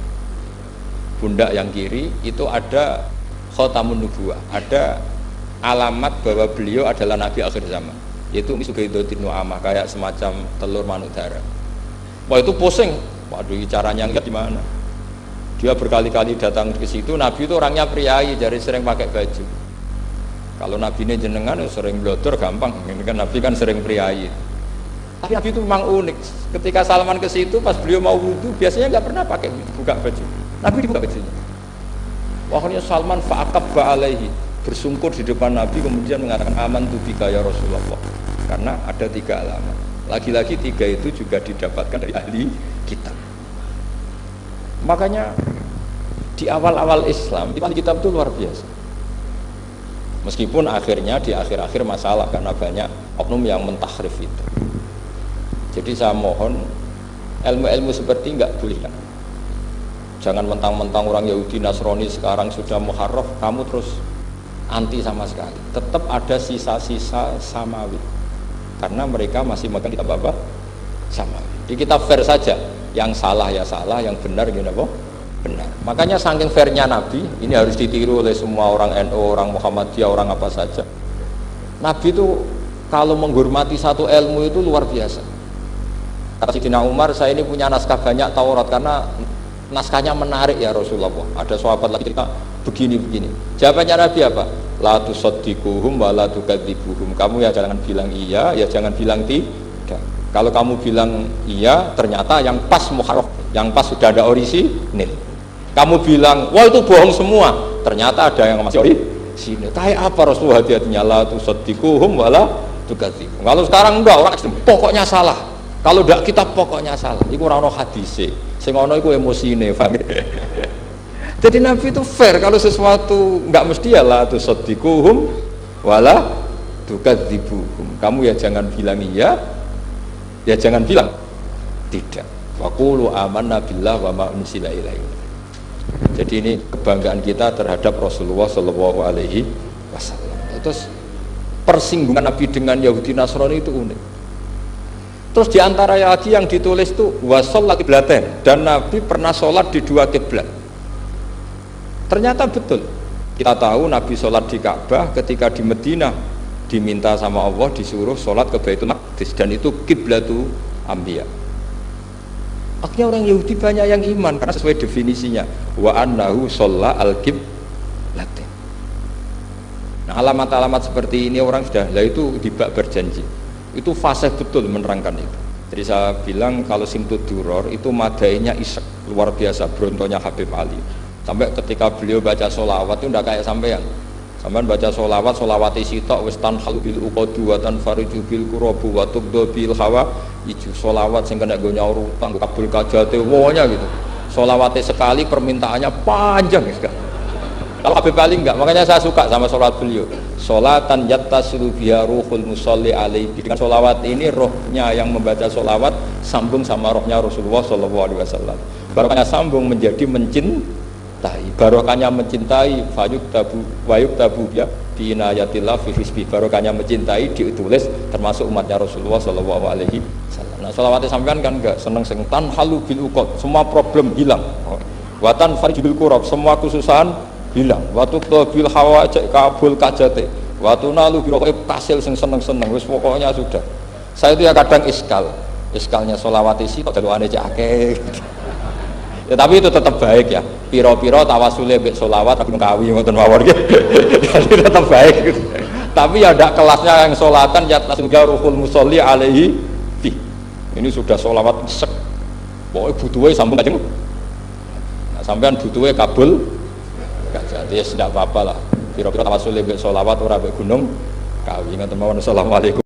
Pundak yang kiri itu ada khotamun nubuwah, ada alamat bahwa beliau adalah nabi akhir zaman, yaitu misugaidotin nu'amah, kayak semacam telur manuk darah. Wah itu pusing, waduh caranya enggak gimana. Dia berkali-kali datang ke situ. Nabi itu orangnya priayi, jadi sering pakai baju. Kalau Nabi ini jenengan sering blodor gampang, ini kan Nabi kan sering priayi. Tapi Nabi itu memang unik. Ketika Salman ke situ, pas beliau mau wudhu, biasanya nggak pernah pakai buka baju. Nabi dibuka bajunya. Akhirnya Salman fa'aqabba alaihi, bersungkur di depan Nabi, kemudian mengatakan aman tubika ya Rasulullah. Karena ada 3 alamat. Lagi-lagi 3 itu juga didapatkan dari ahli kitab. Makanya di awal-awal Islam, ahli kitab itu luar biasa. Meskipun akhirnya di akhir-akhir masalah karena banyak oknum yang mentahrif itu. Jadi saya mohon ilmu-ilmu seperti enggak boleh. Jangan mentang-mentang orang Yahudi Nasrani sekarang sudah muharraf, kamu terus anti sama sekali. Tetap ada sisa-sisa samawi. Karena mereka masih makan kitab apa? Samawi. Di kitab fair saja, yang salah ya salah, yang benar gini apa? Benar. Makanya saking fairnya Nabi, ini harus ditiru oleh semua orang NU, orang Muhammadiyah, orang apa saja. Nabi itu kalau menghormati satu ilmu itu luar biasa. Kata Sidina Umar, saya ini punya naskah banyak Taurat karena naskahnya menarik ya Rasulullah. Ada sahabat lagi cerita begini-begini. Jawabannya Nabi apa? La tusaddiquhum wa la tukadzibuhum. Kamu ya jangan bilang iya, ya jangan bilang tidak. Kalau kamu bilang iya, ternyata yang pas muharraf, yang pas sudah ada orisinil. Kamu bilang, wah itu bohong semua, ternyata ada yang masih orisinil. Kayak apa Rasulullah hati-hatinya? La tusaddiquhum wa la tukadzibuhum. Kalau sekarang enggak, orang ekstrem, pokoknya salah. Kalau tidak kita pokoknya salah. Iku ora ono hadise. Sing ono iku emosine, paham? Jadi Nabi itu fair, kalau sesuatu enggak mesti ya la tusaddiquhum wala tukadzibuhum. Kamu ya jangan bilang iya, ya jangan bilang tidak. Wa qulu amanna billah wa ma unsila ilaihi. Jadi ini kebanggaan kita terhadap Rasulullah sallallahu alaihi wasallam. Terus persinggungan Nabi dengan Yahudi Nasrani itu unik. Terus diantara lagi yang ditulis itu wasol kiblaten, dan Nabi pernah sholat di 2 kiblat. Ternyata betul. Kita tahu Nabi sholat di Ka'bah, ketika di Madinah diminta sama Allah disuruh sholat ke Baitul Maqdis, dan itu kiblatu Anbiya. Akhirnya orang Yahudi banyak yang iman karena sesuai definisinya wa annahu sholla al-kiblaten. Nah alamat-alamat seperti ini orang sudah, lah itu dibak berjanji. Itu fasih betul menerangkan itu. Jadi saya bilang kalau Simtud Duror itu madainya isek luar biasa, brontonya Habib Ali. Sampai ketika beliau baca sholawat itu tidak kayak sampean. Sampean baca sholawat, sholawati sitok wis tanhalu bil uqadu wa tanfariju bil qurabu wa tubdu bil hawa iju. Sholawat sing kena go nyaur utang kabul kajate wonya gitu. Sholawatnya sekali permintaannya panjang ya. Kalau Habib Ali enggak, makanya saya suka sama sholat beliau. Sholatan yattasilu biha ruhul musalli alaihi. Dengan sholawat ini rohnya yang membaca sholawat sambung sama rohnya Rasulullah sallallahu alaihi wasallam. Barangkali sambung menjadi Barokahnya mencintai fayuk tabu ya binayatillah fi hisbi. Barokahnya mencintai ditulis termasuk umatnya Rasulullah sallallahu alaihi wasallam. Nah, selawat sampean kan enggak seneng sing tan halu bil uqad, semua problem hilang. Watan farjul kurab, semua kesusahan hilang. Watu bil hawaij kabul kajate. Watu nalu biro kasil sing seneng-seneng wis pokoknya sudah. Saya itu ya kadang iskalnya sholawat isi kok daluane cek akeh. Ya, tapi itu tetap baik ya. Piro-piro tawasule mbek sholawat aku kawi ngoten mawon nggih. Jadi tetap baik gitu. Tapi ya ndak kelasnya yang sholatan ya tasga ruhul musolli alaihi fi. Ini sudah sholawat sek. Pokoke butuhe sambung Kanjeng. Nah, sampean butuhe kabul. Jadi ya tidak apa-apa lah. Piro-piro tawasule mbek sholawat ora mbek gunung kawi ngoten mawon. Assalamualaikum.